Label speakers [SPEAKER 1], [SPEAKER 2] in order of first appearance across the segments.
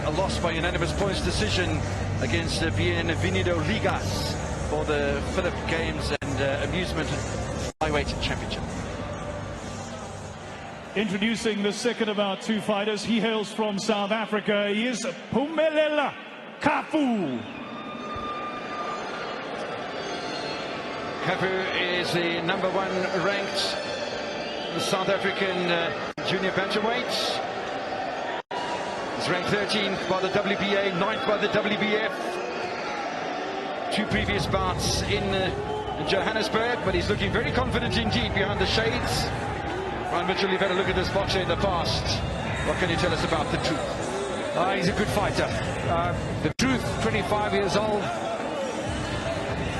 [SPEAKER 1] a loss by unanimous points decision against Bienvenido Ligas for the Phillip Games and Amusement Flyweight Championship.
[SPEAKER 2] Introducing the second of our two fighters, he hails from South Africa. He is Phumelele Cafu.
[SPEAKER 1] Cafu is the #1 ranked South African junior bantamweight. He's ranked 13th by the WBA, 9th by the WBF. 2 previous bouts in Johannesburg, but he's looking very confident indeed behind the shades. Ryan Mitchell, you've had a look at this boxer in the past. What can you tell us about the truth?
[SPEAKER 3] He's a good fighter. The truth, 25 years old,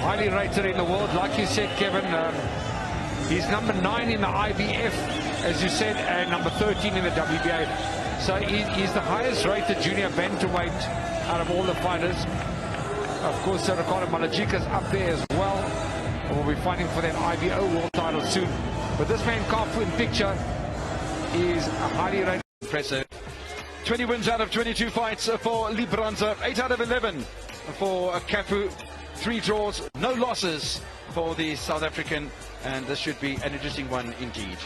[SPEAKER 3] highly rated in the world. Like you said, Kevin, he's #9 in the IBF, as you said, and #13 in the WBA. So he's the highest rated junior bantamweight out of all the fighters. Of course, Ricardo Malajika's up there as well. We'll be fighting for that IBO world title soon. But this man, Cafu, in picture, is a highly rated.
[SPEAKER 1] Impressive. 20 wins out of 22 fights for Libranza, 8 out of 11 for Cafu, 3 draws, no losses for the South African, and this should be an interesting one indeed.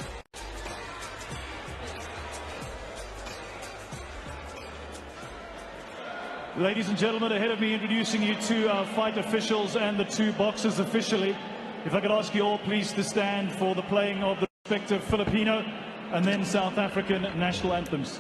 [SPEAKER 2] Ladies and gentlemen, ahead of me introducing you to our fight officials and the 2 boxers officially. If I could ask you all please to stand for the playing of the respective Filipino and then South African national anthems.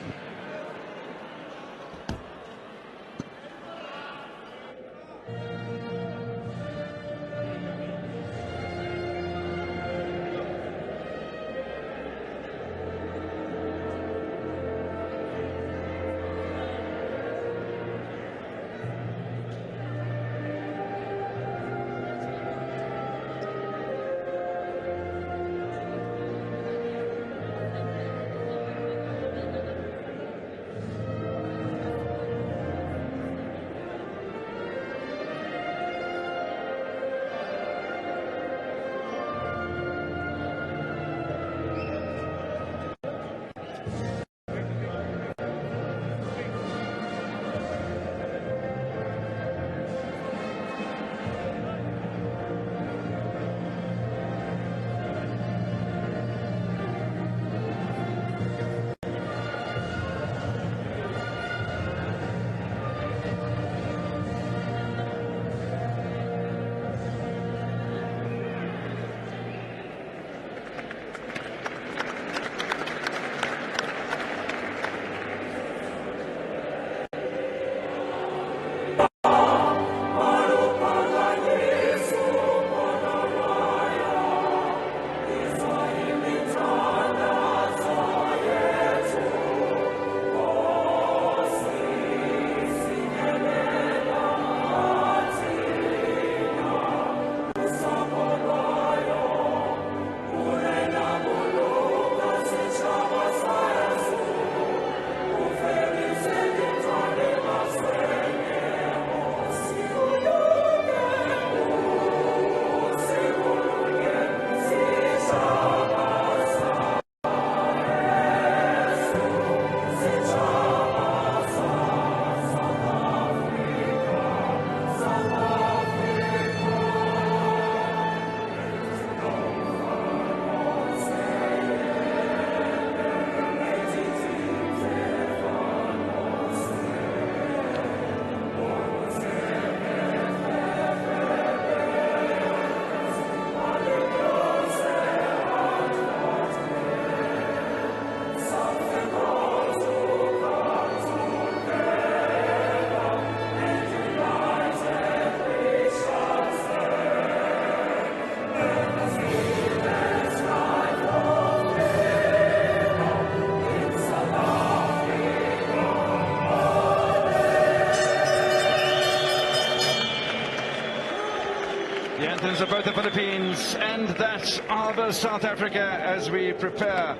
[SPEAKER 1] The anthems of both the Philippines and that of South Africa as we prepare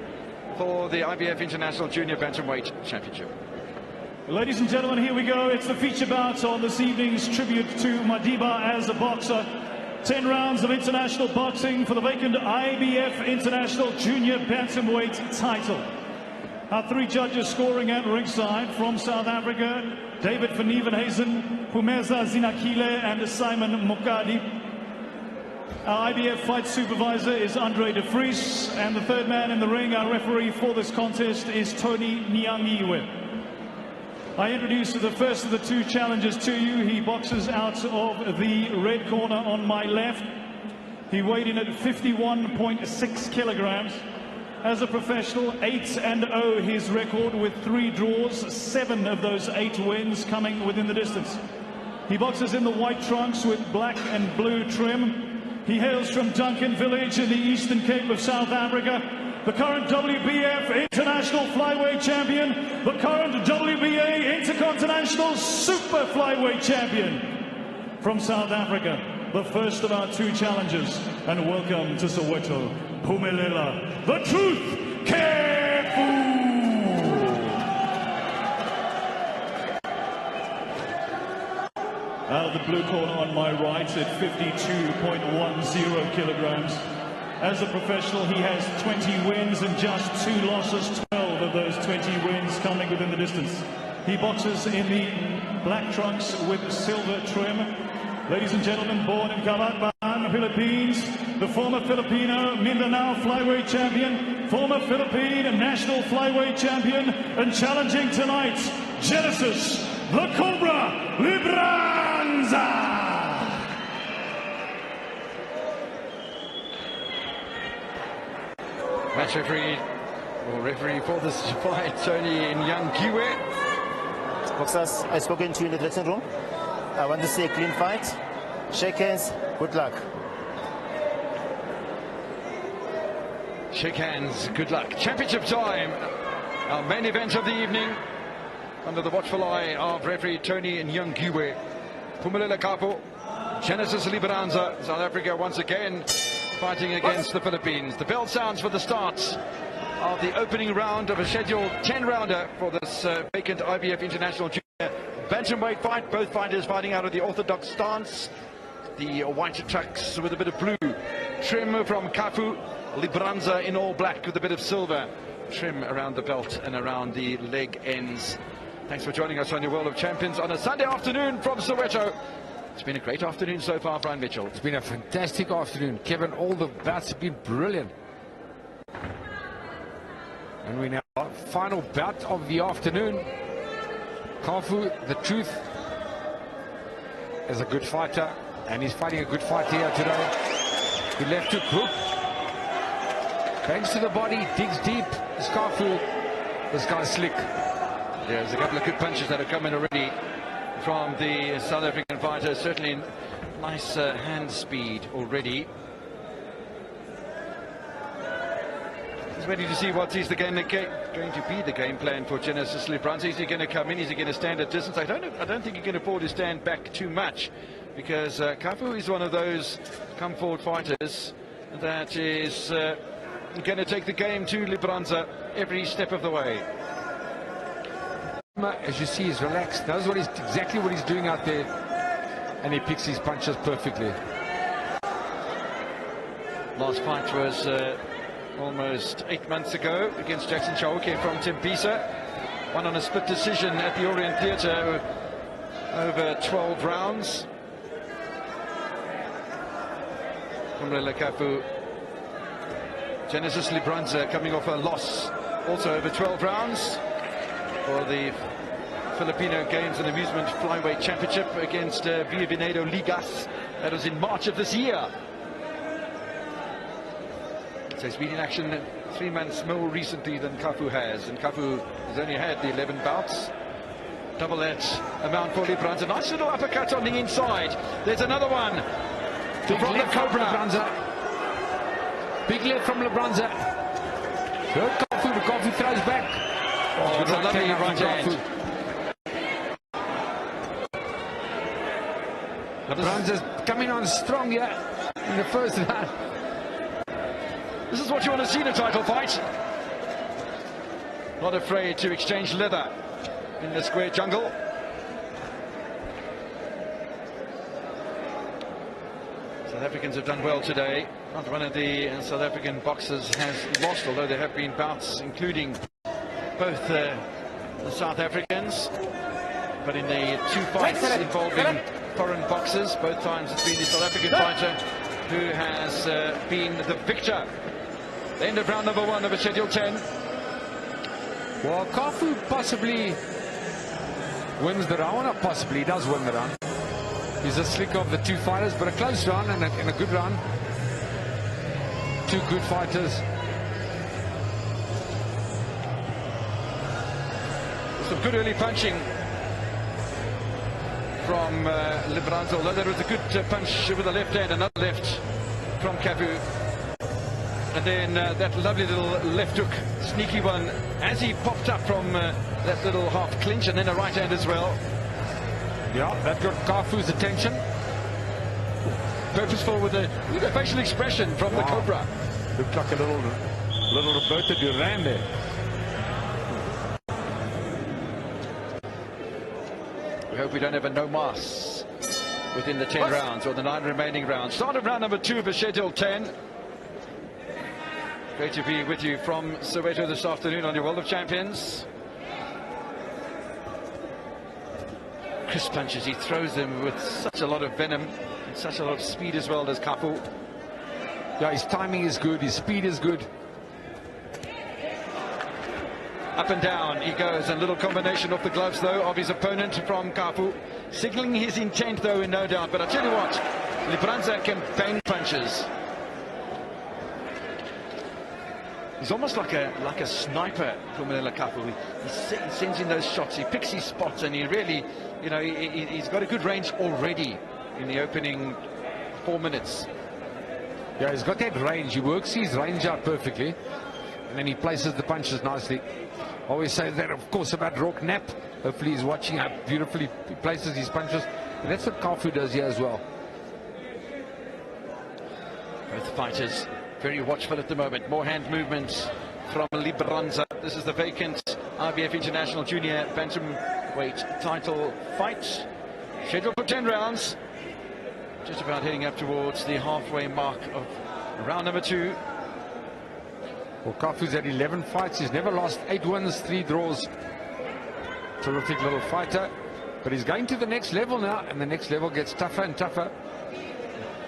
[SPEAKER 1] for the IBF International Junior Bantamweight Championship.
[SPEAKER 2] Ladies and gentlemen, here we go. It's the feature bout on this evening's tribute to Madiba as a boxer. 10 rounds of international boxing for the vacant IBF International Junior Bantamweight title. Our three judges scoring at ringside from South Africa: David van Nieuwenhuizen, Phumelele Zinakile, and Simon Mokadi. Our IBF fight supervisor is Andre de Vries, and the third man in the ring, our referee for this contest, is Tony Nyangiwe. I introduce the first of the two challengers to you. He boxes out of the red corner on my left. He weighed in at 51.6 kilograms. As a professional, 8-0 his record with 3 draws, 7 of those 8 wins coming within the distance. He boxes in the white trunks with black and blue trim. He hails from Duncan Village in the Eastern Cape of South Africa. The current WBF International Flyweight Champion, the current WBA Intercontinental Super Flyweight Champion from South Africa, the first of our two challengers. And welcome to Soweto, Phumelele, the Truth, Cafu! Out of the blue corner on my right at 52.10 kilograms. As a professional, he has 20 wins and just 2 losses, 12 of those 20 wins coming within the distance. He boxes in the black trunks with silver trim. Ladies and gentlemen, born in Calakban, Philippines, the former Filipino Mindanao Flyweight Champion, former Philippine National Flyweight Champion, and challenging tonight, Genesis, the Cobra, Libranza!
[SPEAKER 1] Match referee, or referee for this fight, Tony Nyangiwe.
[SPEAKER 4] Boxers, I've spoken to you in the dressing room. I want to see a clean fight. Shake hands. Good luck.
[SPEAKER 1] Shake hands. Good luck. Championship time. Our main event of the evening. Under the watchful eye of referee Tony Nyangiwe. Phumelele Cafu, Genesis Libranza, South Africa once again fighting against the Philippines. The bell sounds for the start of the opening round of a scheduled 10-rounder for this vacant IBF International Junior Bantamweight fight. Both fighters fighting out of the orthodox stance. The white trunks with a bit of blue trim from Cafu. Libranza in all black with a bit of silver trim around the belt and around the leg ends. Thanks for joining us on your World of Champions on a Sunday afternoon from Soweto. It's been a great afternoon so far, Brian Mitchell.
[SPEAKER 3] It's been a fantastic afternoon, Kevin. All the bouts have been brilliant. And we now final bout of the afternoon. Cafu, the Truth, is a good fighter, and he's fighting a good fight here today. He left hook, hook, bangs to the body, digs deep. It's Cafu. This guy's slick.
[SPEAKER 1] There's a couple of good punches that have come in already from the South African fighter. Certainly nice hand speed already. He's ready to see what is going to be the game plan for Genesis Libranza. Is he going to come in? Is he going to stand at distance? I don't think he can afford to stand back too much, because Cafu is one of those come forward fighters that is going to take the game to Libranza every step of the way.
[SPEAKER 3] As you see, he's relaxed, knows exactly what he's doing out there, and he picks his punches perfectly.
[SPEAKER 1] Last fight was almost 8 months ago against Jackson Chauke from Tembisa. Won on a split decision at the Orient Theatre over 12 rounds. Phumelele Cafu. Genesis Libranza coming off a loss also over 12 rounds for the Filipino Games and Amusement Flyweight Championship against Bienvenido Ligas. That was in March of this year. So he's been in action 3 months more recently than Cafu has, and Cafu has only had the 11 bouts. Double that amount for Libranza. Nice little uppercut on the inside. There's another one.
[SPEAKER 3] Big
[SPEAKER 1] from the
[SPEAKER 3] left from
[SPEAKER 1] Cobra.
[SPEAKER 3] Libranza. Big left from Libranza. Good Cafu, but Cafu throws back.
[SPEAKER 1] Oh, it's a lovely right hand.
[SPEAKER 3] Libranza's coming on strong here in the first round.
[SPEAKER 1] This is what you want to see in a title fight. Not afraid to exchange leather in the square jungle. South Africans have done well today. Not one of the South African boxers has lost, although there have been bouts, including both the South Africans, but in the two fights involving foreign boxers, both times it's been the South African fighter who has been the victor. The end of round number 1 of a schedule 10.
[SPEAKER 3] Well, Cafu possibly wins the round, or possibly does win the round. He's a slicker of the two fighters, but a close round and a good round. Two good fighters.
[SPEAKER 1] Some good early punching from Libranza, although there was a good punch with the left hand, another left from Cafu. And then that lovely little left hook, sneaky one, as he popped up from that little half clinch, and then a right hand as well.
[SPEAKER 3] Yeah, that got Cafu's attention.
[SPEAKER 1] Purposeful with a facial expression from the Cobra.
[SPEAKER 3] Looked like a little Roberto Duran there.
[SPEAKER 1] We hope we don't have a no mas within the 10 rounds, or the 9 remaining rounds. Start of round number 2 of a schedule 10. Great to be with you from Soweto this afternoon on your World of Champions. Crisp punches, he throws them with such a lot of venom and such a lot of speed as well as Cafu.
[SPEAKER 3] Yeah, his timing is good, his speed is good.
[SPEAKER 1] Up and down he goes, and little combination off the gloves though of his opponent from Cafu, signaling his intent though, in no doubt. But I tell you what, Libranza can bang punches. He's almost like a sniper, Phumelele Cafu. He sends in those shots, he picks his spots, and he really, you know, he's got a good range already in the opening 4 minutes.
[SPEAKER 3] Yeah, he's got that range. He works his range out perfectly, and then he places the punches nicely. I always say that, of course, about Rock Knapp. Hopefully he's watching how beautifully he places his punches, and that's what Cafu does here as well.
[SPEAKER 1] Both fighters very watchful at the moment. More hand movements from Libranza. This is the vacant IBF International Junior Bantamweight title fight. Scheduled for 10 rounds. Just about heading up towards the halfway mark of round number 2.
[SPEAKER 3] Well, Cafu's had 11 fights. He's never lost. 8 wins, 3 draws. Terrific little fighter. But he's going to the next level now, and the next level gets tougher and tougher.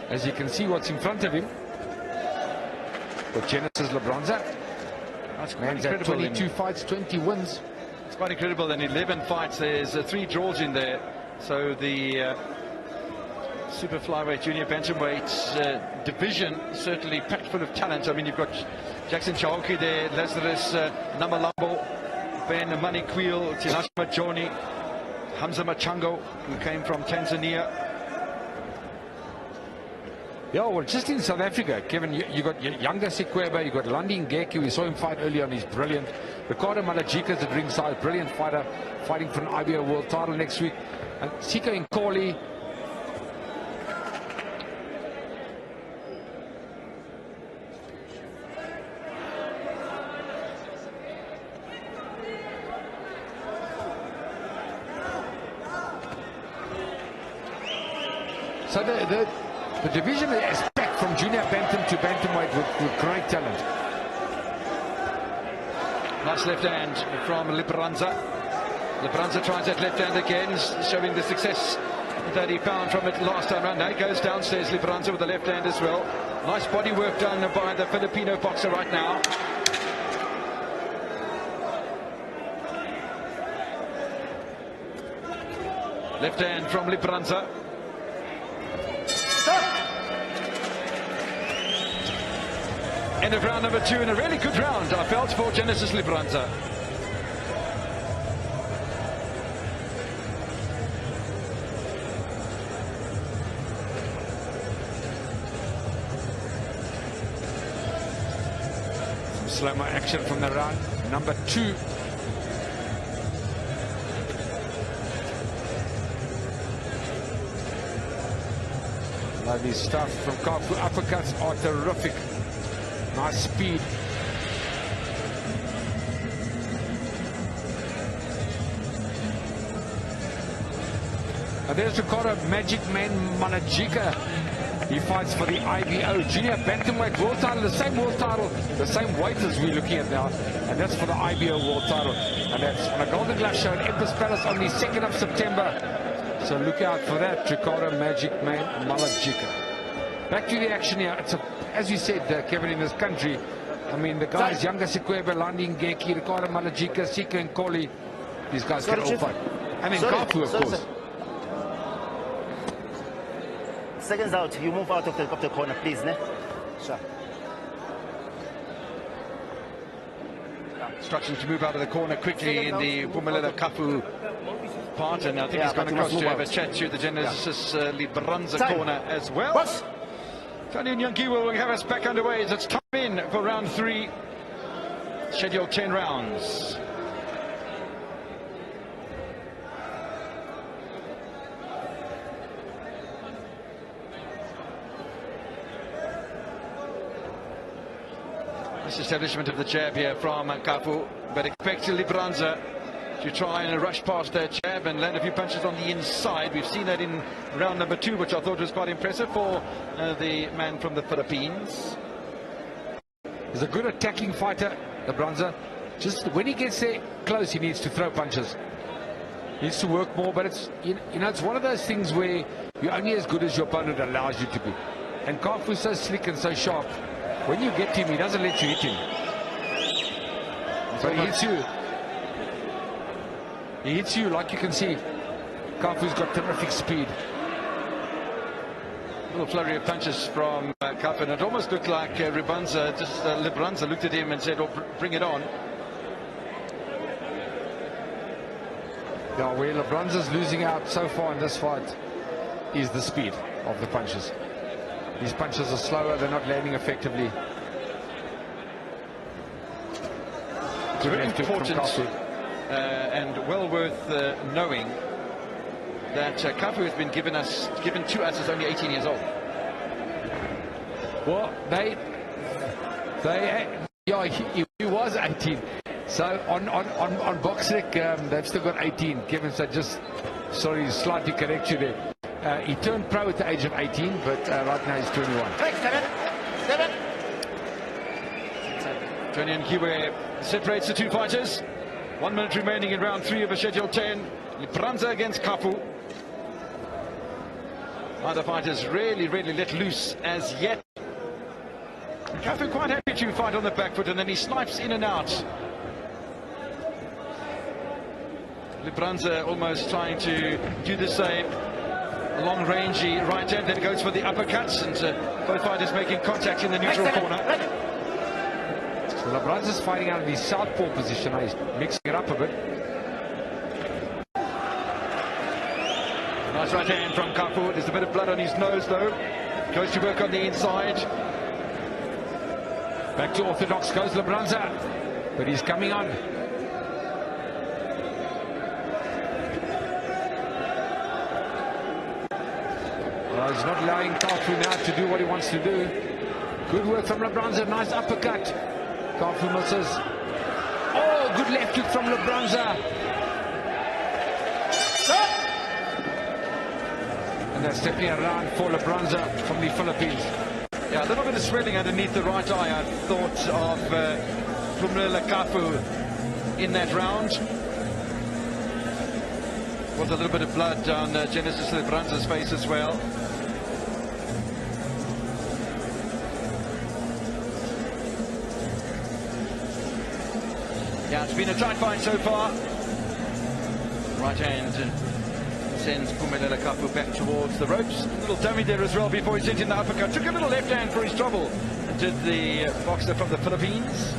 [SPEAKER 3] As you can see what's in front of him. But Genisis Libranza.
[SPEAKER 1] That's quite
[SPEAKER 3] Man's had 22 fights, 20 wins.
[SPEAKER 1] It's quite incredible. In 11 fights, there's 3 draws in there. So the super flyweight junior bantamweight division certainly packed full of talent. I mean, you've got Jackson Chauki there, Lazarus Namalambo, Ben Manikwil, Tinashe Majoni, Hamza Machango, who came from Tanzania.
[SPEAKER 3] Yeah, well, just in South Africa, Kevin, you got Younger Sekweba, you got Landi Ngeki. We saw him fight earlier on, he's brilliant. Ricardo Malajika's at ringside, brilliant fighter, fighting for an IBO world title next week. And Siko Nkoli. So the division is packed from junior bantam to bantamweight with great talent.
[SPEAKER 1] Nice left hand from Libranza. Libranza tries that left hand again, showing the success that he found from it last time round. Now he goes downstairs, Libranza, with the left hand as well. Nice body work done by the Filipino boxer right now. Left hand from Libranza. End of round number 2, and a really good round, I felt, for Genisis Libranza.
[SPEAKER 3] Some slow-mo action from the round number 2. Lovely stuff from Cafu. Uppercuts are terrific. Nice speed. And there's Ricardo Magic Man Malajika He fights for the IBO Junior Bantamweight World title, the same weight as we're looking at now, and that's for the IBO World title. And that's on a Golden Glove show at Empress Palace on the 2nd of September. So look out for that, Ricardo Magic Man Malajika. Back to the action here. It's as you said, Kevin, in this country, I mean, the guys, Yanga Sikwebe, Landing Geki, Ricardo Malajika, Sika and Koli, these guys can all fight. And then Cafu, of course.
[SPEAKER 4] Seconds out, you move out of the corner, please, ne? Sure.
[SPEAKER 1] Instructions to move out of the corner quickly in the Phumelele Cafu part, and I think he's gone across to have a chat to the Genesis Libranza corner as well.
[SPEAKER 4] What?
[SPEAKER 1] Tony Nyangiwa will have us back underway as it's time in for round 3, scheduled 10 rounds. Establishment of the jab here from Cafu, but expect Libranza to try and rush past that jab and land a few punches on the inside. We've seen that in round number 2, which I thought was quite impressive for the man from the Philippines.
[SPEAKER 3] He's a good attacking fighter, Libranza. Just when he gets there close, he needs to throw punches. He needs to work more, but it's it's one of those things where you're only as good as your opponent allows you to be. And Cafu's so slick and so sharp. When you get him, he doesn't let you hit him. But he hits you. He hits you, like you can see. Cafu's got terrific speed.
[SPEAKER 1] A little flurry of punches from Cafu, and it almost looked like Libranza looked at him and said, "Oh, bring it on."
[SPEAKER 3] Yeah, where Libranza's losing out so far in this fight is the speed of the punches. These punches are slower, they're not landing effectively.
[SPEAKER 1] It's very important and well worth knowing that Cafu has been given to us as only 18 years old.
[SPEAKER 3] Well, yeah, he was 18. So on Boxrec, they've still got 18. Kevin said, slightly correct you there. He turned pro at the age of 18, but right now he's 21.
[SPEAKER 4] Seven.
[SPEAKER 1] Tony Nyangiwa separates the two fighters. 1 minute remaining in round 3 of a scheduled 10. Libranza against Cafu. Neither fighters really let loose as yet. Cafu quite happy to fight on the back foot, and then he snipes in and out. Libranza almost trying to do the same. A long rangey right hand, then goes for the uppercuts, and both fighters making contact in the neutral corner.
[SPEAKER 3] So Libranza's fighting out of the southpaw position. He's mixing it up a bit.
[SPEAKER 1] Nice right hand from Cafu. There's a bit of blood on his nose though. Goes to work on the inside.
[SPEAKER 3] Back to orthodox goes Libranza, but he's coming on. Well, he's not allowing Cafu now to do what he wants to do. Good work from Libranza, nice uppercut. Cafu misses. Oh, good left hook from Libranza. And that's definitely a round for Libranza from the Philippines.
[SPEAKER 1] Yeah, a little bit of swelling underneath the right eye, I thought, of Phumelele Cafu in that round. Was a little bit of blood down Genisis Libranza's face as well. Yeah, it's been a tight fight so far. Right hand sends Phumelele Cafu back towards the ropes. A little dummy there as well before he sent in the uppercut. Took a little left hand for his trouble. And did the boxer from the Philippines.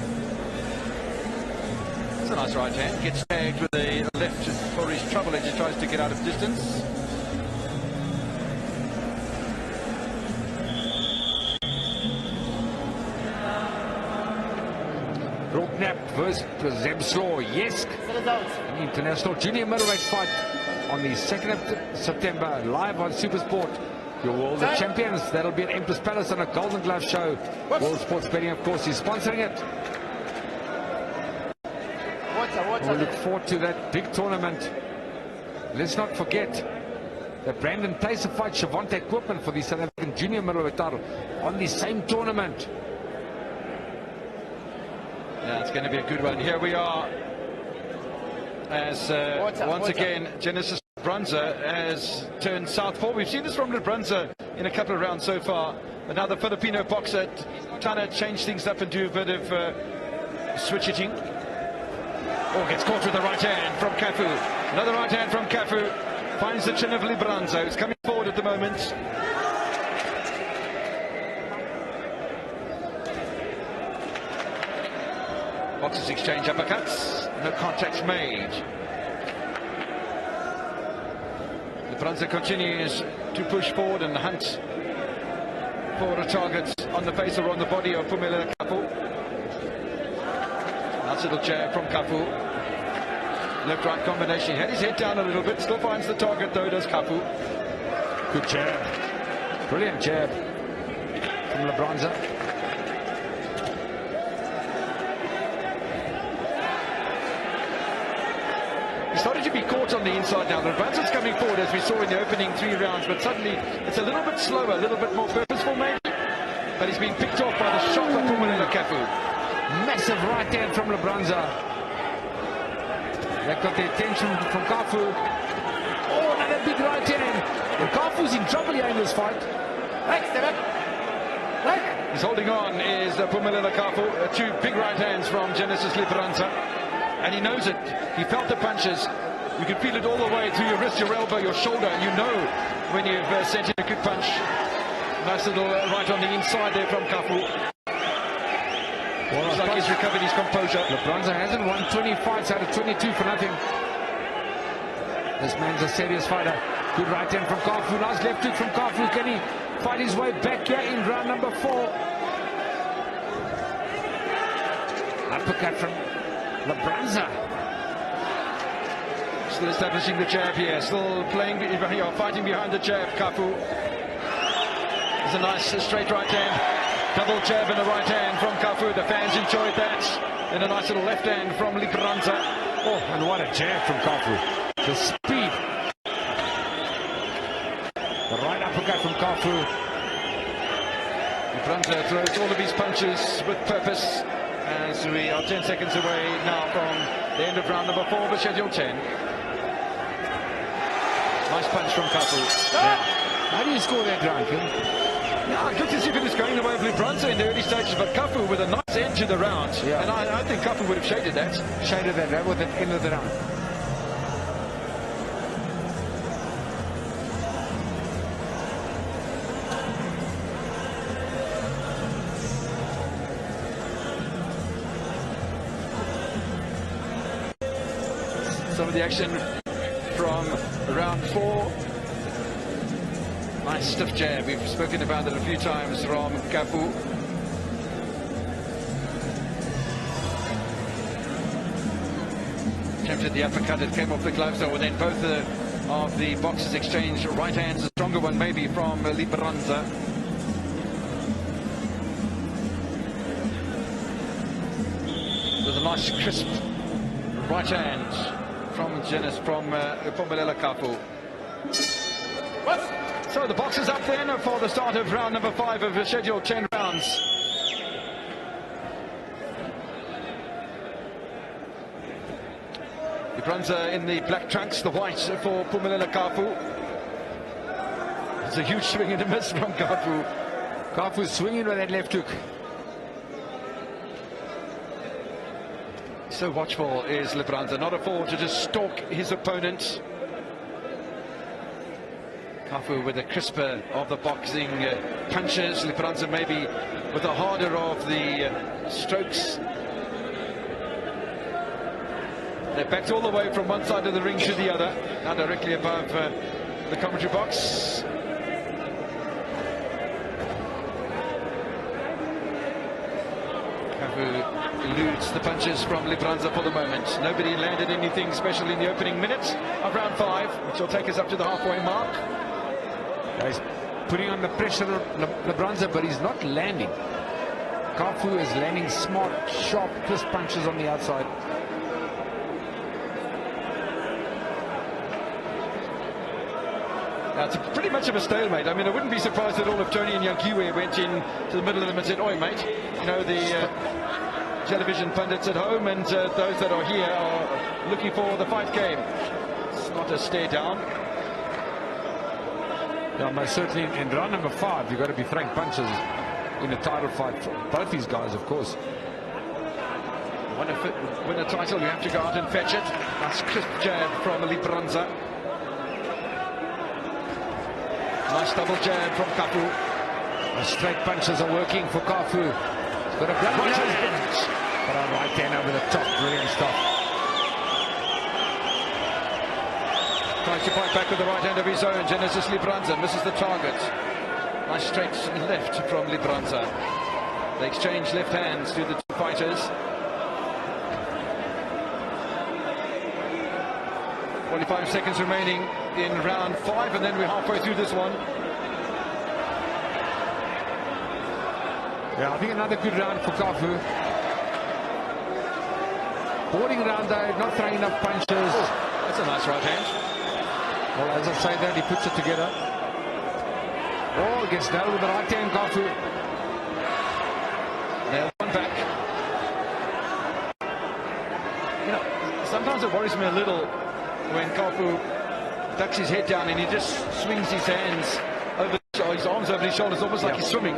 [SPEAKER 1] It's a nice right hand. Gets tagged with a left for his trouble as he tries to get out of distance.
[SPEAKER 3] Rocknap versus Zemslo Yesk. An international junior middleweight fight on the 2nd of September, live on Supersport. Your World of Champions. That'll be at Empress Palace on a Golden Glove show. World Sports Betting, of course, is sponsoring it. We look forward to that big tournament. Let's not forget that Brandon Tyson fights Shavante Koopman for the South African and junior middleweight title on the same tournament.
[SPEAKER 1] Yeah, it's going to be a good one. Here we are as once again Genisis Libranza has turned southpaw. We've seen this from Libranza in a couple of rounds so far. But now the Filipino boxer trying to change things up and do a bit of switch hitting. Oh, gets caught with the right hand from Cafu. Another right hand from Cafu. Finds the chin of Libranza, who's coming forward at the moment. Boxers exchange uppercuts. No contacts made. Libranza continues to push forward and hunt for a target on the face or on the body of Phumelele Cafu. Nice little jab from Cafu. Left-right combination. He had his head down a little bit. Still finds the target though, does Cafu.
[SPEAKER 3] Good jab. Brilliant jab from Libranza.
[SPEAKER 1] He started to be caught on the inside now. Libranza's coming forward as we saw in the opening 3 rounds, but suddenly it's a little bit slower, a little bit more purposeful maybe. But he's been picked off by the shot of Phumelele Cafu.
[SPEAKER 3] Massive right hand from Libranza. That got the attention from Cafu. Oh, another big right hand. And Cafu's in trouble here in this fight.
[SPEAKER 1] He's holding on is Phumelele Cafu. 2 big right hands from Genisis Libranza. And he knows it. He felt the punches. You can feel it all the way through your wrist, your elbow, your shoulder. You know when you've sent in a good punch. Nice little right on the inside there from Cafu. Looks like he's recovered his composure.
[SPEAKER 3] Libranza hasn't won 20 fights out of 22 for nothing. This man's a serious fighter. Good right hand from Cafu. Nice left hook from Cafu. Can he fight his way back here in round number 4? Uppercut from Libranza.
[SPEAKER 1] Still establishing the jab here. Still playing, fighting behind the jab. Cafu. There's a nice straight right hand. Double jab and a right hand from Cafu. The fans enjoyed that. And a nice little left hand from Libranza.
[SPEAKER 3] Oh, and what a jab from Cafu. The speed. The right uppercut from Cafu.
[SPEAKER 1] Libranza throws all of his punches with purpose. As we are 10 seconds away now from the end of round number 4 of the Schedule 10. Nice punch from Cafu.
[SPEAKER 3] Yeah. How do you score that round, Kim?
[SPEAKER 1] Yeah, I looked as if it was going the way of Libranza in the early stages, but Cafu with a nice end to the round.
[SPEAKER 3] Yeah.
[SPEAKER 1] And I think Cafu would have shaded that.
[SPEAKER 3] Shaded that right with the end of the round.
[SPEAKER 1] Some of the action from round 4. Nice stiff jab. We've spoken about it a few times from Cafu. Attempted the uppercut, it came off the gloves, and then both of the boxers exchanged right hands. A stronger one maybe from Libranza. With a nice crisp right hand from Phumelele Cafu. So the boxers up then for the start of round number 5 of the scheduled 10 rounds. Libranza in the black trunks, the white for Phumelele Cafu. It's a huge swing and a miss from Cafu.
[SPEAKER 3] Cafu swinging with that left hook.
[SPEAKER 1] So watchful is Libranza, not a fool to just stalk his opponent. Cafu with the crisper of the boxing punches. Libranza maybe with the harder of the strokes. They're backed all the way from one side of the ring to the other, now directly above the commentary box. Cafu eludes the punches from Libranza for the moment. Nobody landed anything special in the opening minute of round 5, which will take us up to the halfway mark.
[SPEAKER 3] He's putting on the pressure of Libranza, but he's not landing. Cafu is landing smart, sharp, crisp punches on the outside.
[SPEAKER 1] It's pretty much of a stalemate. I mean, I wouldn't be surprised at all if Tony and Yankiwe went in to the middle of them and said, "Oi, mate, you know, the television pundits at home and those that are here are looking for the fight game." It's not a stare down.
[SPEAKER 3] Yeah, most certainly in round number 5, you've got to be throwing punches in a title fight for both these guys, of course.
[SPEAKER 1] Win a title, you have to go out and fetch it. That's crisp jab from Libranza. Nice double jab from Cafu.
[SPEAKER 3] The straight punches are working for Cafu. He's got a blood punch. But a right hand over the top, brilliant stuff.
[SPEAKER 1] Tries to fight back with the right hand of his own. Genisis Libranza misses the target. Nice straight left from Libranza. They exchange left hands to the two fighters. 45 seconds remaining in round 5, and then we're halfway through this one.
[SPEAKER 3] Yeah, I think another good round for Cafu. Boarding round though, not throwing enough punches.
[SPEAKER 1] Oh, that's a nice right hand.
[SPEAKER 3] Well, as I say that, he puts it together. Oh, gets nailed with the right hand, Cafu.
[SPEAKER 1] Nailed one back. You know, sometimes it worries me a little when Cafu ducks his head down and he just swings his hands over his arms over his shoulders, almost like he's swimming.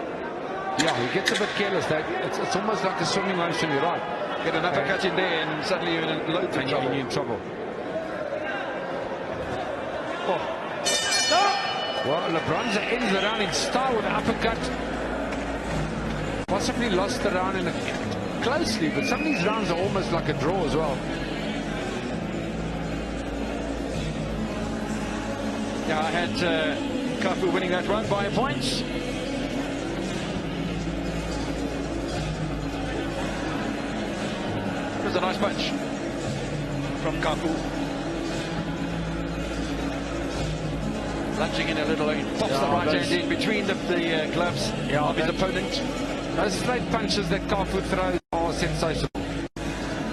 [SPEAKER 3] Yeah, he gets a bit careless. It's almost like a swimming motion, you're right.
[SPEAKER 1] Get an uppercut in there and suddenly you're in loads of trouble.
[SPEAKER 3] You're in trouble.
[SPEAKER 1] Oh.
[SPEAKER 3] Well, Libranza ends the round in style with an uppercut. Possibly lost the round closely, but some of these rounds are almost like a draw as well.
[SPEAKER 1] Yeah, I had Cafu winning that one by a point. It was a nice punch from Cafu. Lunging in a little, he pops the right hand in between the gloves of his opponent.
[SPEAKER 3] Those straight punches that Cafu throws are sensational.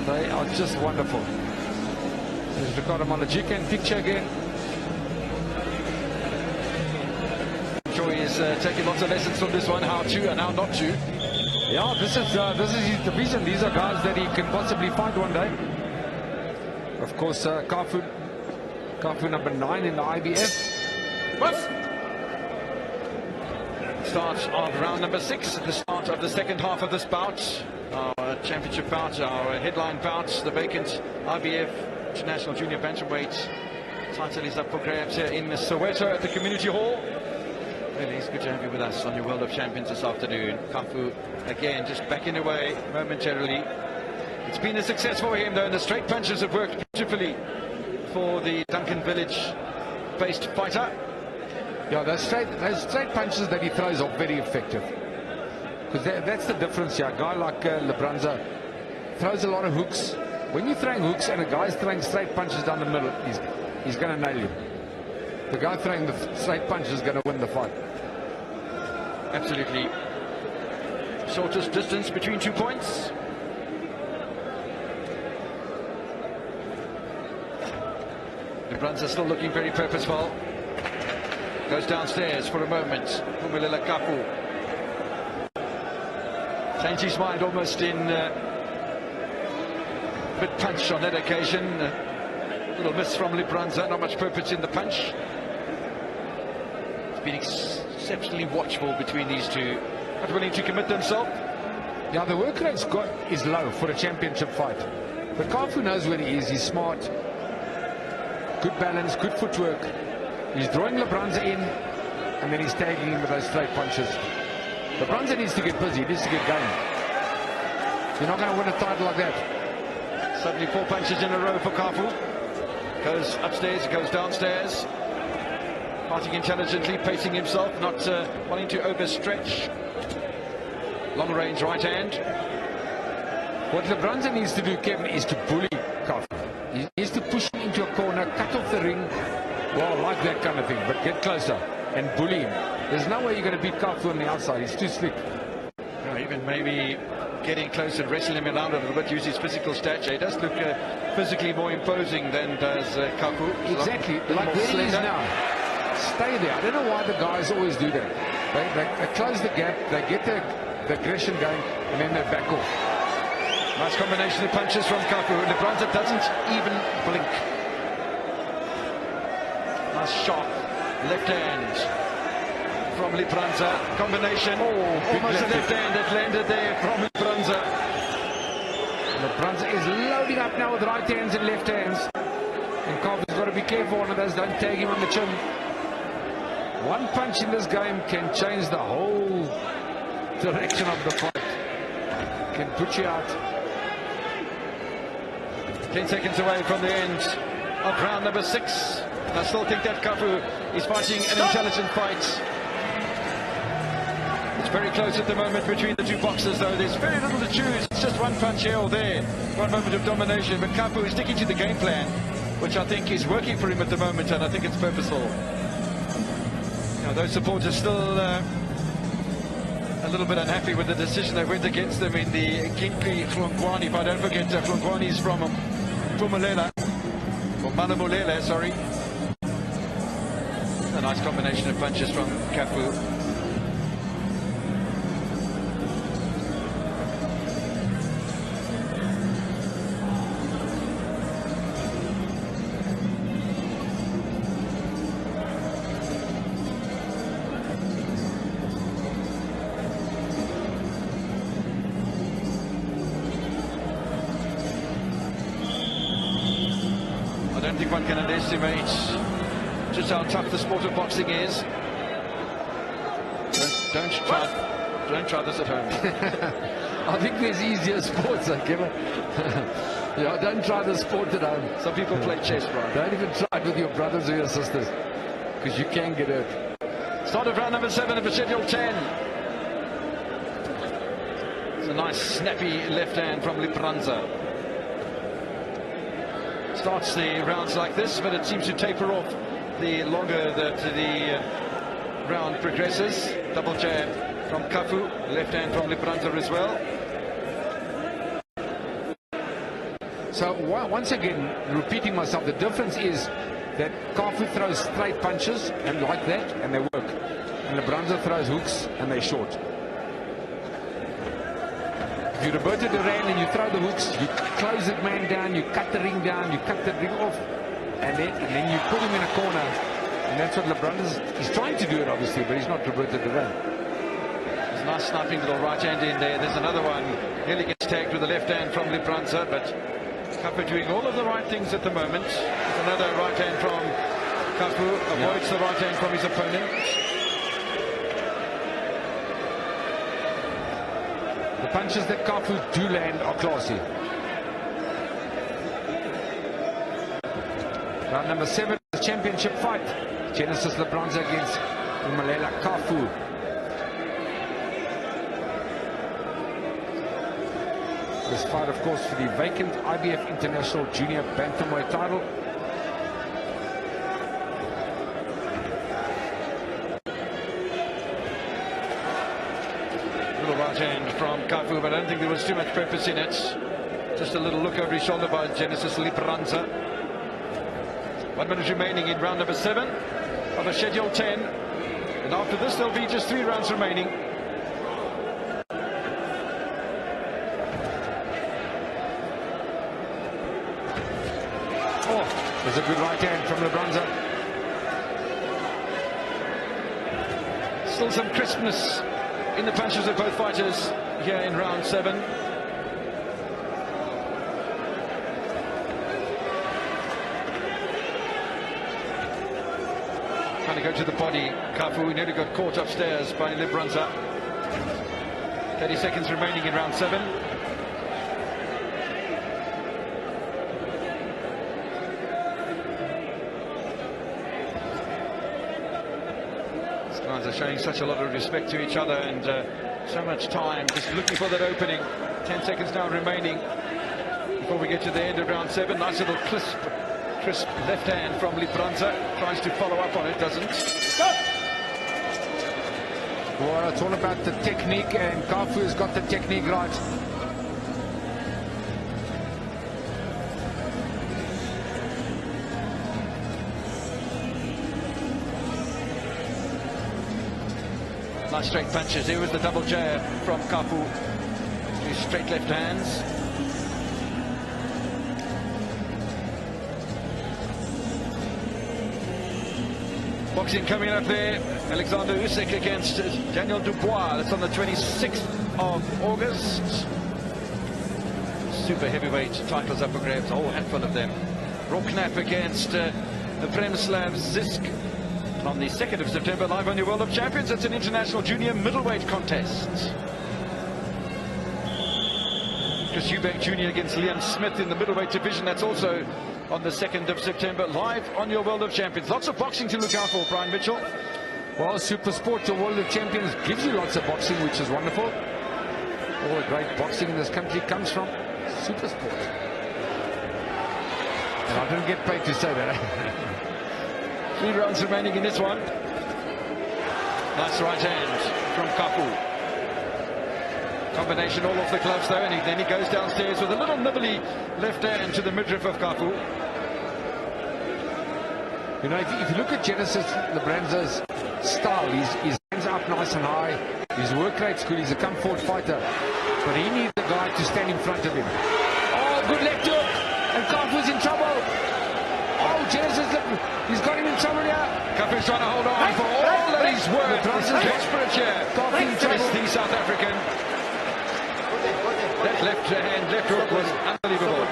[SPEAKER 3] They are just wonderful. There's Ricardo Malajica in picture again.
[SPEAKER 1] Joy is taking lots of lessons from this one, how to and how not to.
[SPEAKER 3] Yeah, this is his division. These are guys that he can possibly fight one day. Of course, Cafu number 9 in the IBF.
[SPEAKER 1] Start of round number 6, at the start of the second half of this bout, our championship bout, our headline bout, the vacant IBF International Junior Bantamweight title is up for grabs here in Soweto at the Community Hall. Really, it's good to have you with us on your World of Champions this afternoon. Cafu again just backing away momentarily. It's been a success for him though, and the straight punches have worked beautifully for the Duncan Village-based fighter.
[SPEAKER 3] Yeah, those straight punches that he throws are very effective. Because that's the difference here. A guy like Libranza throws a lot of hooks. When you're throwing hooks and a guy's throwing straight punches down the middle, he's going to nail you. The guy throwing the straight punches is going to win the fight.
[SPEAKER 1] Absolutely. Shortest distance between 2 points. Libranza still looking very purposeful. Goes downstairs for a moment. Phumelele Cafu. Changed his mind almost in mid-punch on that occasion. Little miss from Libranza, not much purpose in the punch. It's been exceptionally watchful between these two. Not willing to commit themselves.
[SPEAKER 3] Yeah, the work rate is low for a championship fight. But Cafu knows where he is. He's smart. Good balance, good footwork. He's drawing Libranza in, and then he's tagging him with those straight punches. Libranza needs to get busy, he needs to get going. You're not going to win a title like that.
[SPEAKER 1] Suddenly 4 punches in a row for Cafu. Goes upstairs, goes downstairs. Fighting intelligently, pacing himself, not wanting to overstretch. Long range right hand.
[SPEAKER 3] What Libranza needs to do, Kevin, is to bully Cafu. He needs to push him into a corner, cut off the ring. Well, like that kind of thing, but get closer and bully him. There's no way you're going to beat Cafu on the outside. He's too slick.
[SPEAKER 1] Even maybe getting close and wrestling him around a little bit, use his physical stature. He does look physically more imposing than does Cafu.
[SPEAKER 3] Exactly, like where he is now. stay there. I don't know why the guys always do that. They close the gap, they get the aggression going, and then they back off.
[SPEAKER 1] Nice combination of punches from Cafu. Libranza doesn't even blink. Nice sharp left hand from Libranza. Combination. Oh, almost a left hand that landed there from Libranza.
[SPEAKER 3] Libranza is loading up now with right hands and left hands. And Cafu's got to be careful, one of those don't tag him on the chin. One punch in this game can change the whole direction of the fight. Can put you out.
[SPEAKER 1] 10 seconds away from the end of round number 6. I still think that Cafu is fighting an intelligent fight. It's very close at the moment between the two boxers, though. There's very little to choose. It's just one punch here or there. One moment of domination. But Cafu is sticking to the game plan, which I think is working for him at the moment, and I think it's purposeful. Now, those supporters still a little bit unhappy with the decision that went against them in the Kinki Hlongwani. If I don't forget, Hlongwani is from Phumelele, or Malamulele, sorry. A nice combination of punches from Cafu. I don't think one can underestimate just how tough the sport of boxing is. Don't try this at home.
[SPEAKER 3] I think there's easier sports, Kevin. Yeah, don't try the sport at home.
[SPEAKER 1] Some people play chess, Brian.
[SPEAKER 3] Don't even try it with your brothers or your sisters, because you can get hurt.
[SPEAKER 1] Start of round number 7 of the schedule 10. It's a nice snappy left hand from Libranza. Starts the rounds like this, but it seems to taper off the longer that the round progresses. Double jab from Cafu, left hand from Libranza as well.
[SPEAKER 3] So once again, repeating myself, the difference is that Cafu throws straight punches and like that, and they work. And Libranza throws hooks and they're short. If you Roberto Duran and you throw the hooks, you close the man down, you cut the ring down, you cut the ring off, and then you put him in a corner. And that's what Libranza is trying to do it, obviously, but he's not Roberto Duran.
[SPEAKER 1] There's a nice sniping little right hand in there. There's another one. Nearly gets tagged with the left hand from Libranza, but Cafu doing all of the right things at the moment. Another right hand from Cafu, avoids the right hand from his opponent.
[SPEAKER 3] The punches that Cafu do land are classy. Round number 7, the championship fight. Genisis Libranza against Phumelele Cafu. This fight, of course, for the vacant IBF International Junior Bantamweight title.
[SPEAKER 1] Little right hand from Cafu, but I don't think there was too much purpose in it. Just a little look over his shoulder by Genisis Libranza. 1 minute remaining in round number 7 of the schedule 10. And after this, there'll be just 3 rounds remaining.
[SPEAKER 3] Oh, there's a good right hand from Libranza.
[SPEAKER 1] Still some crispness in the punches of both fighters here in round 7. Trying to go to the body. Cafu nearly got caught upstairs by Libranza. 30 seconds remaining in round 7. These guys are showing such a lot of respect to each other and so much time just looking for that opening. 10 seconds now remaining before we get to the end of round 7. Nice little crisp left hand from Libranza. Tries to follow up on it, doesn't. Stop!
[SPEAKER 3] Well, it's all about the technique, and Cafu has got the technique right.
[SPEAKER 1] Nice straight punches. Here was the double jab from Cafu. Two straight left hands. Boxing coming up there. Alexander Usyk against Daniel Dubois. That's on the 26th of August. Super heavyweight titles up for grabs, a whole handful of them. Roknap against Premslav Zisk on the 2nd of September, live on your World of Champions. It's an international junior middleweight contest. Chris Eubank Jr. against Liam Smith in the middleweight division. That's also on the 2nd of September, live on your World of Champions. Lots of boxing to look out for, Brian Mitchell.
[SPEAKER 3] Well, Super Sport, your World of Champions, gives you lots of boxing, which is wonderful. All the great boxing in this country comes from Super Sport. And I didn't get paid to say that.
[SPEAKER 1] 3 rounds remaining in this one. Nice right hand from Cafu. Combination all off the gloves though, and then he goes downstairs with a little nibbly left hand to the midriff of Cafu.
[SPEAKER 3] You know, if you look at Genesis Libranza's style, his hands up nice and high, his work rate's good, he's a come-forward fighter, but he needs the guy to stand in front of him. Oh, good left hook, and Cafu's in trouble. Oh, Genesis, he's got him in trouble here.
[SPEAKER 1] Cafu's trying to hold on for all that he's worth. This is desperate here.
[SPEAKER 3] Cafu in trouble.
[SPEAKER 1] The South African. That left hand, left hook was unbelievable.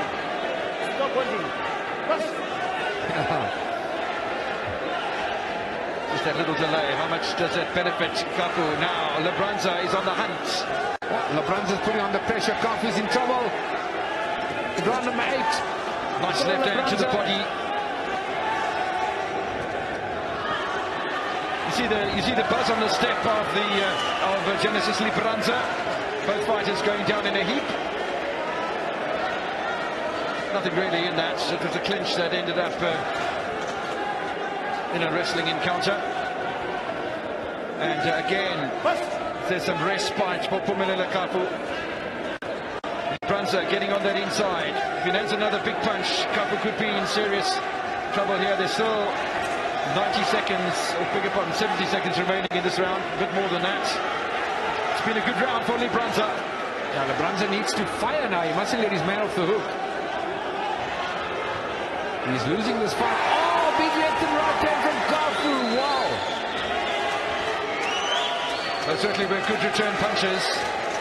[SPEAKER 1] Just that little delay. How much does it benefit Cafu? Now Libranza is on the hunt.
[SPEAKER 3] Libranza's putting on the pressure. Cafu's in trouble. Round number 8.
[SPEAKER 1] Nice left hand to the body. You see the buzz on the step of Genisis Libranza. Both fighters going down in a heap. Nothing really in that. It was a clinch that ended up in a wrestling encounter. And again, there's some respite for Phumelele Cafu. Libranza getting on that inside. If he lands another big punch, Cafu could be in serious trouble here. There's still 90 seconds, or beg your pardon, 70 seconds remaining in this round. A bit more than that. It's been a good round for Libranza.
[SPEAKER 3] Now Libranza needs to fire now. He mustn't let his man off the hook. He's losing this fight. Oh, big left and right hand from Cafu. Wow.
[SPEAKER 1] Those certainly were good return punches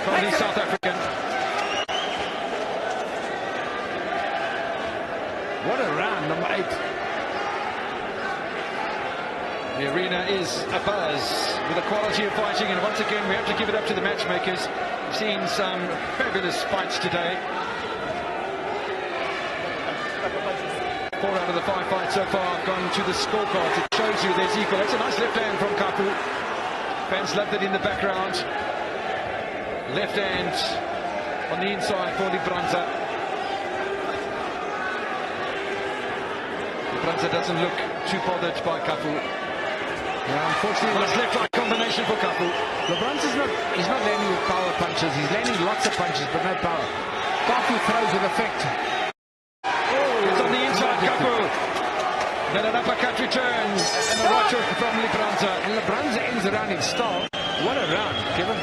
[SPEAKER 1] from the South African.
[SPEAKER 3] What a round, number 8.
[SPEAKER 1] The arena is abuzz with the quality of fighting, and once again we have to give it up to the matchmakers. We've seen some fabulous fights today. 4 out of the 5 fights so far have gone to the scorecards. It shows you there's equal. That's a nice left hand from Cafu. Fans loved it in the background. Left hand on the inside for Libranza. Libranza doesn't look too bothered by Cafu.
[SPEAKER 3] Yeah, unfortunately,
[SPEAKER 1] nice left-right combination for Cafu.
[SPEAKER 3] Libranza's he's not landing with power punches. He's landing lots of punches, but no power. Cafu throws with effect.
[SPEAKER 1] Oh, it's on the inside, Cafu. Then an uppercut returns, and a right hook from Libranza.
[SPEAKER 3] And Libranza ends the round in style. What a round, Kevin.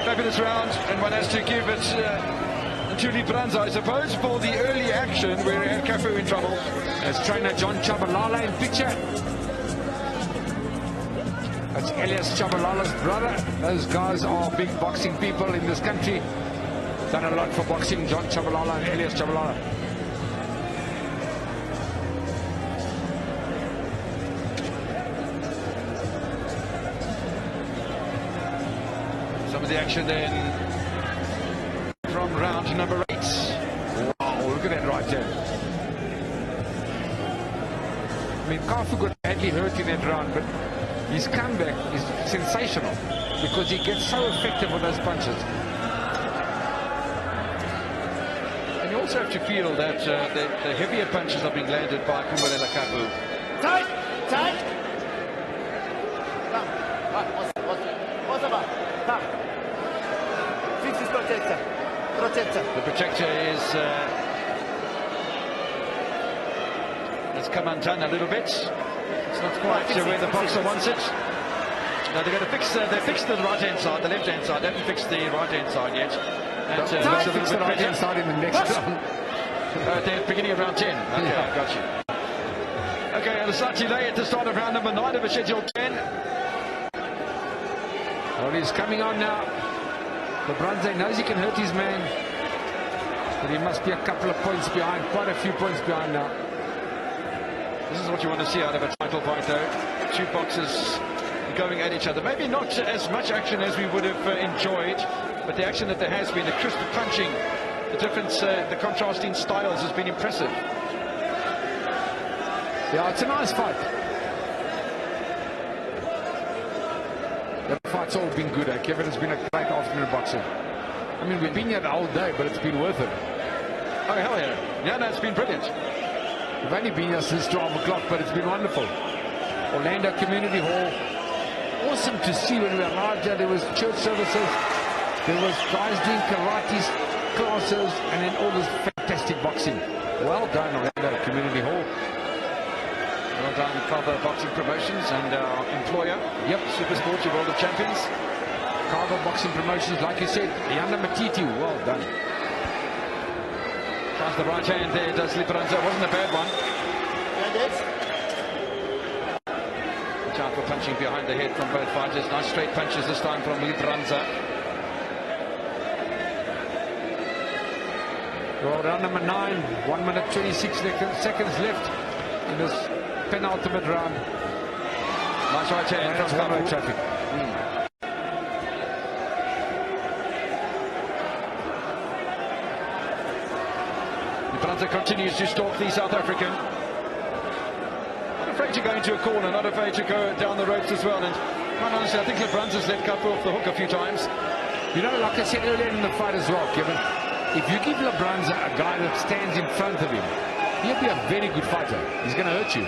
[SPEAKER 1] Fabulous round, and one has to give it to Libranza, I suppose, for the early action where he had Cafu in trouble.
[SPEAKER 3] As trainer John Chabalala in picture. That's Elias Chabalala's brother. Those guys are big boxing people in this country. Done a lot for boxing, John Chabalala and Elias Chabalala.
[SPEAKER 1] Some of the action then from round number 8.
[SPEAKER 3] Wow, look at that right there. I mean, Cafu got badly hurt in that round, but his comeback is sensational because he gets so effective with those punches.
[SPEAKER 1] And you also have to feel that the heavier punches are being landed by Phumelele Cafu.
[SPEAKER 4] Tight! Tight! Come. What's about? Come. This is protector. Protector.
[SPEAKER 1] The protector is has come undone a little bit. It's not quite where the boxer wants it. No, they're going to fix. They fixed the right-hand side, the left-hand side. They haven't fixed the right-hand side yet. And looks a little bit
[SPEAKER 3] the
[SPEAKER 1] better.
[SPEAKER 3] right-hand side in the next round.
[SPEAKER 1] They're beginning of round 10. Okay,
[SPEAKER 3] Yeah.
[SPEAKER 1] got you. Okay, and a slight delay at the start of round number 9 of a scheduled 10.
[SPEAKER 3] Well, he's coming on now. Libranza knows he can hurt his man, but he must be a couple of points behind, quite a few points behind now.
[SPEAKER 1] This is what you want to see out of a title fight, though. Two boxers going at each other. Maybe not as much action as we would have enjoyed, but the action that there has been, the crisp punching, the difference, the contrasting styles has been impressive.
[SPEAKER 3] Yeah, it's a nice fight. The fight's all been good, Kevin. It's been a great afternoon of boxing. I mean, we've been here the whole day, but it's been worth it.
[SPEAKER 1] Oh, hell yeah. Yeah, no, it's been brilliant.
[SPEAKER 3] We've only been here since 12 o'clock, but it's been wonderful. Orlando Community Hall. Awesome to see when we arrived here. There was church services. There was guys doing karate classes, and then all this fantastic boxing. Well done, Orlando Community Hall.
[SPEAKER 1] Well done, Cafu Boxing Promotions and our employer.
[SPEAKER 3] Yep.
[SPEAKER 1] Super Sport, your World of Champions.
[SPEAKER 3] Cafu Boxing Promotions, like you said, Yanda Matiti, well done.
[SPEAKER 1] Tries the right hand there, does Libranza. Wasn't a bad one. Watch out for punching behind the head from both fighters. Nice straight punches this time from Libranza.
[SPEAKER 3] Well, round number 9, 1 minute 26 seconds left in this penultimate round.
[SPEAKER 1] Nice right hand
[SPEAKER 3] That's
[SPEAKER 1] from
[SPEAKER 3] one-way
[SPEAKER 1] Cafu.
[SPEAKER 3] traffic.
[SPEAKER 1] Libranza continues to stalk the South African. Not afraid to go into a corner, not afraid to go down the ropes as well. And quite honestly, I think Libranza's let Cafu off the hook a few times.
[SPEAKER 3] You know, like I said earlier in the fight as well, Kevin, if you give Libranza a guy that stands in front of him, he'll be a very good fighter. He's going to hurt you.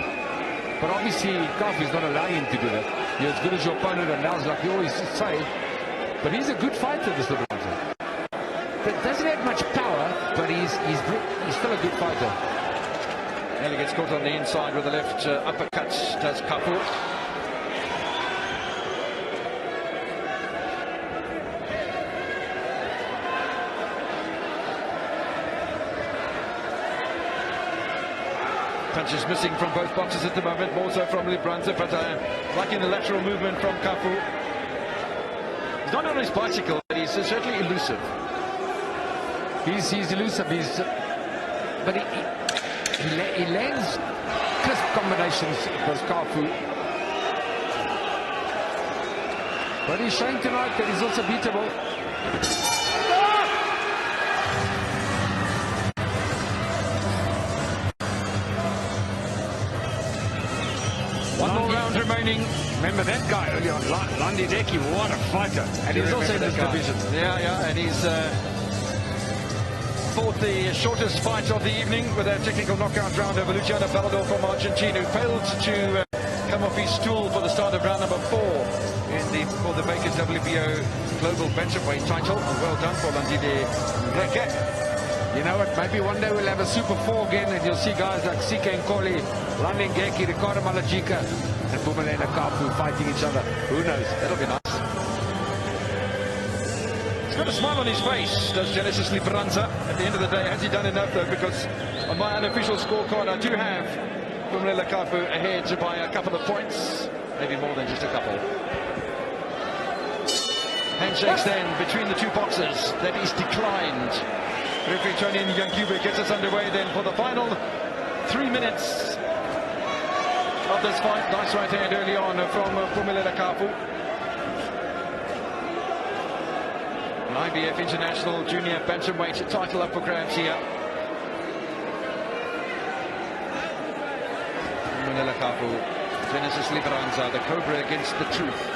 [SPEAKER 3] But obviously, Cafu is not allowing him to do that. You're as good as your opponent allows, like you always say. But he's a good fighter, this Libranza. But doesn't have much power, but he's still a good fighter.
[SPEAKER 1] Nearly gets caught on the inside with the left uppercut, does Cafu. Punches missing from both boxers at the moment, more so from Libranza, but liking the lateral movement from Cafu. He's not on his bicycle, but he's certainly elusive.
[SPEAKER 3] He's elusive, but he lands crisp combinations, does Cafu. But he's showing tonight that he's also beatable.
[SPEAKER 1] One more round remaining.
[SPEAKER 3] Remember that guy earlier on, Landideki, what a fighter. And he's also in this division.
[SPEAKER 1] Yeah, and he's fought the shortest fight of the evening with a technical knockout round over Luciano Baldo from Argentina, who failed to come off his stool for the start of round number 4 for the vacant WBO Global Bantamweight title. Well done for Landideki.
[SPEAKER 3] You know what, maybe one day we'll have a Super 4 again and you'll see guys like Sike Nkoli, Landideki, Ricardo Malajika and Phumelele Cafu fighting each other. Who knows?
[SPEAKER 1] That'll be nice. He's got a smile on his face, does Genisis Libranza. At the end of the day, has he done enough though? Because on my unofficial scorecard, I do have Phumelele Cafu ahead by a couple of points. Maybe more than just a couple. Handshakes then between the two boxers. That is declined. Referee Tony Yankube gets us underway then for the final 3 minutes of this fight. Nice right hand early on from Phumelele Cafu. An IBF International Junior Bantamweight title up for grabs here. Phumelele Cafu, Genisis Libranza, the Cobra against the Truth.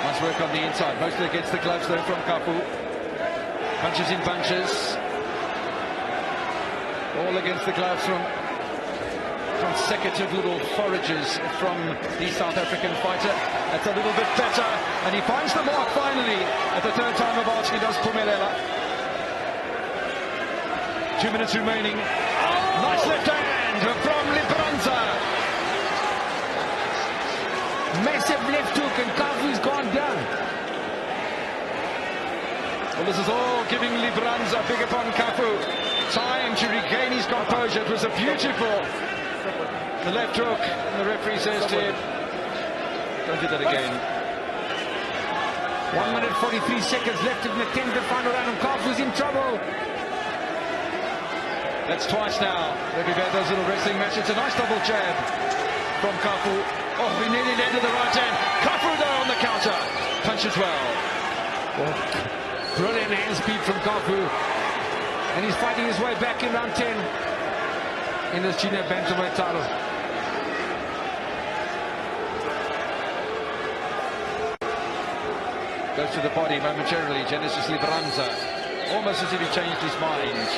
[SPEAKER 1] Nice work on the inside, mostly against the gloves though from Cafu. Punches in bunches. All against the gloves from consecutive little forages from the South African fighter. That's a little bit better, and he finds the mark finally at the third time of asking, does Phumelele. 2 minutes remaining. Nice left hand from Libranza.
[SPEAKER 3] left hook, and Cafu's gone down.
[SPEAKER 1] Well, this is all giving Libranza, big upon Cafu, time to regain his composure. It was a beautiful the left hook, and the referee says to him, don't do that again.
[SPEAKER 3] 1 minute 43 seconds left in the 10th final round, and Cafu's in trouble.
[SPEAKER 1] That's twice now. We've had those little wrestling matches. It's a nice double jab from Cafu. Oh, we nearly landed the right hand. Cafu though on the counter. Punches well.
[SPEAKER 3] Brilliant hand speed from Cafu. And he's fighting his way back in round 10 in this junior bantamweight title.
[SPEAKER 1] Goes to the body momentarily. Genisis Libranza. Almost as if he changed his mind.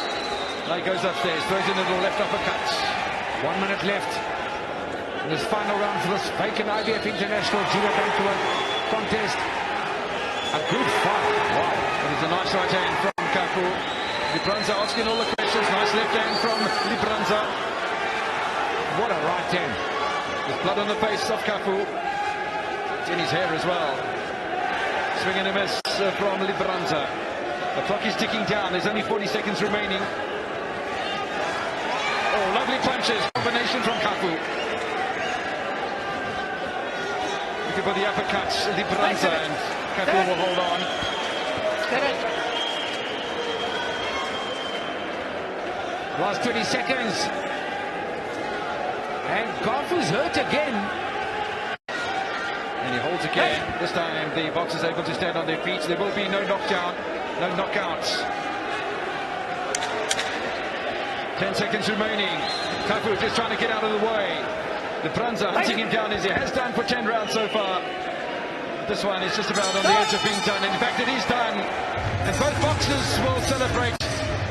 [SPEAKER 1] Now he goes upstairs, throws in a little left uppercut.
[SPEAKER 3] 1 minute left in this final round for this vacant IBF International Junior Bantamweight contest. A good fight. Wow.
[SPEAKER 1] That is a nice right hand from Cafu. Libranza asking all the questions. Nice left hand from Libranza.
[SPEAKER 3] What a right hand.
[SPEAKER 1] There's blood on the face of Cafu. It's in his hair as well. Swing and a miss from Libranza. The clock is ticking down. There's only 40 seconds remaining. Oh, lovely punches. Combination from Cafu. Looking for the uppercuts. Libranza, and Cafu will hold on.
[SPEAKER 3] Last 20 seconds. And Cafu's hurt again.
[SPEAKER 1] And he holds again. This time the boxer's able to stand on their feet. There will be no knockdown, no knockouts. 10 seconds remaining. Cafu just trying to get out of the way. Libranza hunting him down as he has done for 10 rounds so far. This one is just about on the edge of being done. In fact, it is done. And both boxers will celebrate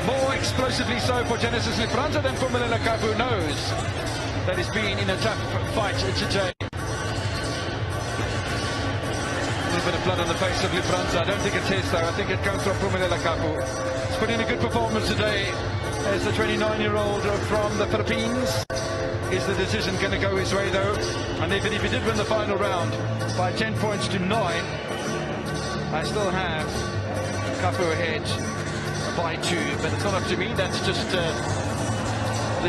[SPEAKER 1] more explosively so for Genisis Libranza than Phumelele. Cafu knows that he's been in a tough fight today. A little bit of blood on the face of Libranza. I don't think it's his though. I think it comes from Phumelele Cafu. He's put in a good performance today as the 29-year-old from the Philippines. Is the decision going to go his way though? And even if he did win the final round by 10 points to 9, I still have Cafu ahead by 2, but it's not up to me. That's just the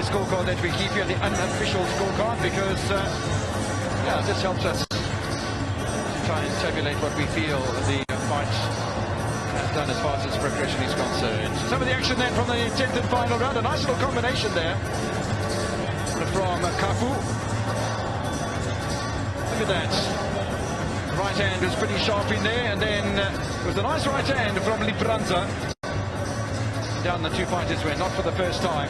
[SPEAKER 1] scorecard that we keep here, the unofficial scorecard, because yeah, this helps us to try and tabulate what we feel the fight has done as far as its progression is concerned. Some of the action then from the 10th and final round. A nice little combination there from Cafu. Look at that. The right hand was pretty sharp in there, and then it was a nice right hand from Libranza. Down the two fighters went, not for the first time.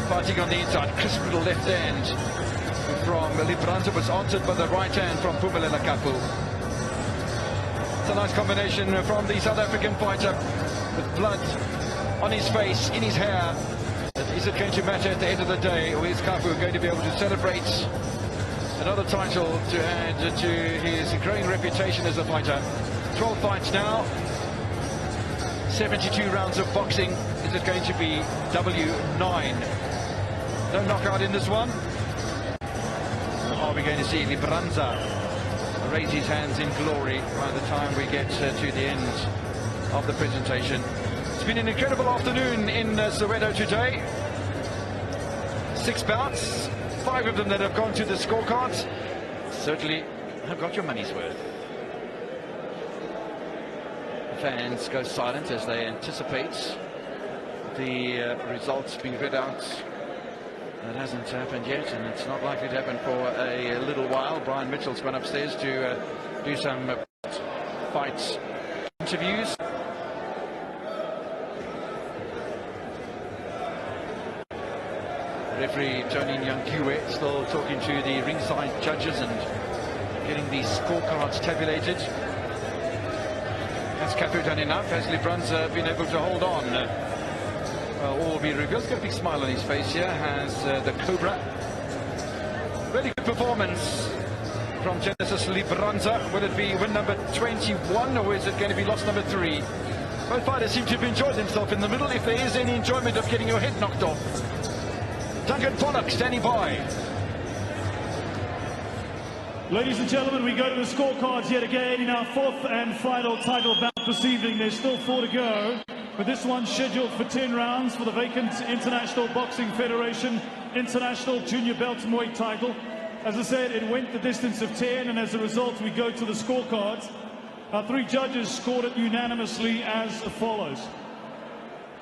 [SPEAKER 1] Fighting on the inside, crisp little left hand from Libranza was answered by the right hand from Phumelele Cafu. It's a nice combination from the South African fighter with blood on his face, in his hair. Is it going to matter at the end of the day, or is Cafu going to be able to celebrate another title to add to his growing reputation as a fighter? 12 fights now, 72 rounds of boxing. Is it going to be W9? No knockout in this one. Are we going to see Libranza raise his hands in glory by the time we get to the end of the presentation? It's been an incredible afternoon in Soweto today. 6 bouts, 5 of them that have gone to the scorecards. Certainly have got your money's worth. The fans go silent as they anticipate the results being read out. That hasn't happened yet, and it's not likely to happen for a little while. Brian Mitchell's gone upstairs to do some fight interviews. Referee Tony Nyankiwe still talking to the ringside judges and getting these scorecards tabulated. Has Cafu done enough? Has Libranza been able to hold on? All will be revealed. He's got a big smile on his face here. Has the Cobra. Really good performance from Genisis Libranza. Will it be win number 21, or is it going to be loss number 3? Both fighters seem to have enjoyed themselves in the middle, if there is any enjoyment of getting your head knocked off. Duncan Pollock standing by.
[SPEAKER 2] Ladies and gentlemen, we go to the scorecards yet again in our fourth and final title bout this evening. There's still 4 to go, but this one's scheduled for 10 rounds for the vacant International Boxing Federation International Junior Welterweight title. As I said, it went the distance of 10, and as a result, we go to the scorecards. Our 3 judges scored it unanimously as follows.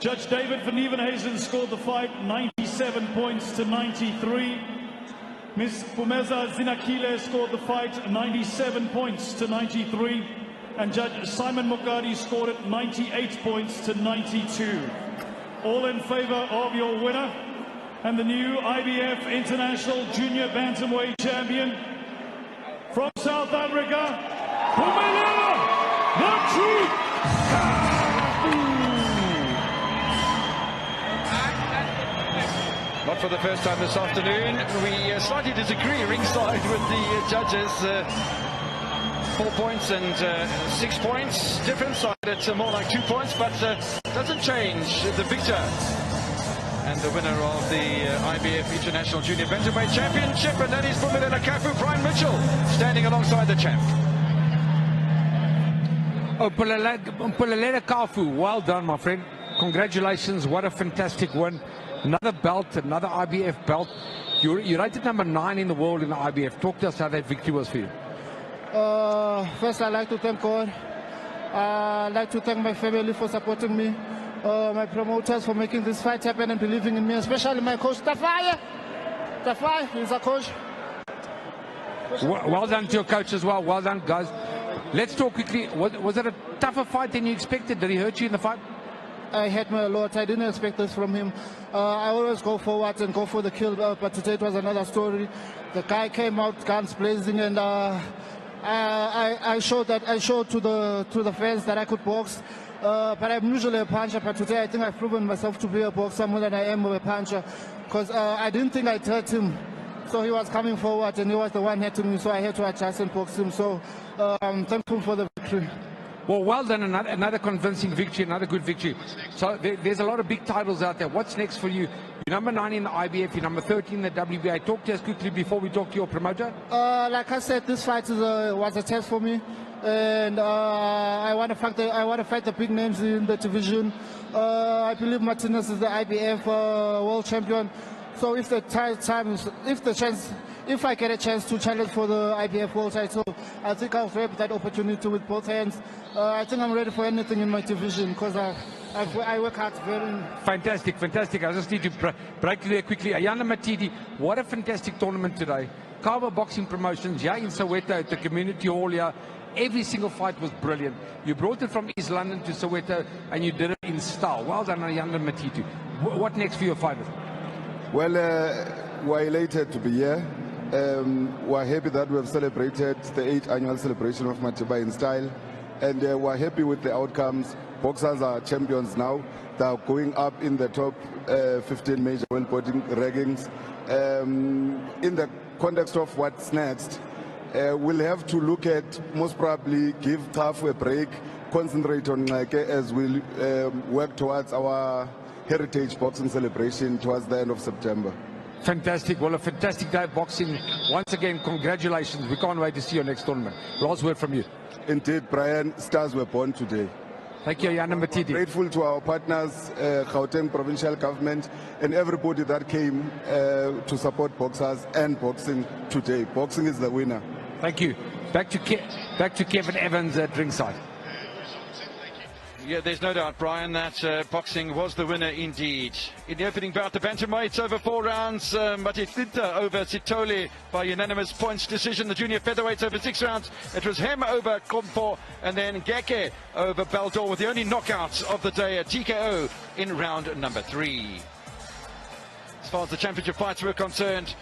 [SPEAKER 2] Judge David van Nieuwenhuizen scored the fight 97 points to 93. Ms. Phumelele Zinakile scored the fight 97 points to 93. And Judge Simon Mokadi scored it 98 points to 92. All in favor of your winner and the new IBF International Junior Bantamweight Champion from South Africa, Phumelele, the Truth, Cafu.
[SPEAKER 1] Not for the first time this afternoon. We slightly disagree ringside with the judges. 4 points and 6 points difference. It's more like 2 points, but doesn't change the victor and the winner of the IBF International Junior Bantamweight Championship, and that is Phumelele Cafu. Brian Mitchell standing alongside the champ.
[SPEAKER 3] Phumelele Cafu, well done, my friend. Congratulations, what a fantastic win. Another belt, another IBF belt. You're rated number 9 in the world in the IBF. Talk to us how that victory was for you.
[SPEAKER 5] First, I'd like to thank God. I'd like to thank my family for supporting me, my promoters for making this fight happen and believing in me, especially my coach, Tafai. Tafai, he's a coach.
[SPEAKER 3] Well done to your coach as well. Well done, guys. Let's talk quickly. Was it a tougher fight than you expected? Did he hurt you in the fight?
[SPEAKER 5] I hurt me a lot. I didn't expect this from him. I always go forward and go for the kill, but today it was another story. The guy came out guns blazing, and I showed to the fans that I could box. But I'm usually a puncher, but today I think I've proven myself to be a boxer more than I am a puncher, because I didn't think I'd hurt him. So he was coming forward and he was the one hitting me, so I had to adjust and box him. So I'm thankful for the victory.
[SPEAKER 3] Well done, another convincing victory, another good victory. So there's a lot of big titles out there. What's next for you? You're number 9 in the IBF, you're number 13 in the WBA. Talk to us quickly before we talk to your promoter.
[SPEAKER 5] Like I said, this fight was a test for me, and I want to fight the big names in the division. I believe Martinez is the IBF world champion. So if I get a chance to challenge for the IBF world title, I think I'll grab that opportunity with both hands. I think I'm ready for anything in my division, because I work hard very...
[SPEAKER 3] Fantastic. I just need to break there quickly. Ayanda Matidi, what a fantastic tournament today. Kawa Boxing Promotions, in Soweto at the community hall here. Every single fight was brilliant. You brought it from East London to Soweto, and you did it in style. Well done, Ayanda Matidi. What next for your fighters?
[SPEAKER 6] Well, we're elated to be here. We're happy that we have celebrated the 8th annual celebration of Matiba in style, and we're happy with the outcomes. Boxers are champions now. They are going up in the top 15 major world boxing rankings. In the context of what's next, we'll have to look at, most probably give Cafu a break, concentrate on Nike as we work towards our heritage boxing celebration towards the end of September.
[SPEAKER 3] Fantastic. Well, a fantastic day of boxing. Once again, congratulations. We can't wait to see your next tournament. Last word from you.
[SPEAKER 6] Indeed, Brian, stars were born today.
[SPEAKER 3] Thank you, Ayanda Matidi.
[SPEAKER 6] Grateful to our partners, Gauteng Provincial Government, and everybody that came to support boxers and boxing today. Boxing is the winner.
[SPEAKER 3] Thank you. Back to Kevin Evans at ringside.
[SPEAKER 1] Yeah, there's no doubt, Brian, that boxing was the winner indeed. In the opening bout, the bantamweights over 4 rounds. Matithinta over Sitole by unanimous points decision. The junior featherweights over 6 rounds. It was Hem over Kompo, and then Geke over Baldor, with the only knockouts of the day, a TKO in round number 3. As far as the championship fights were concerned,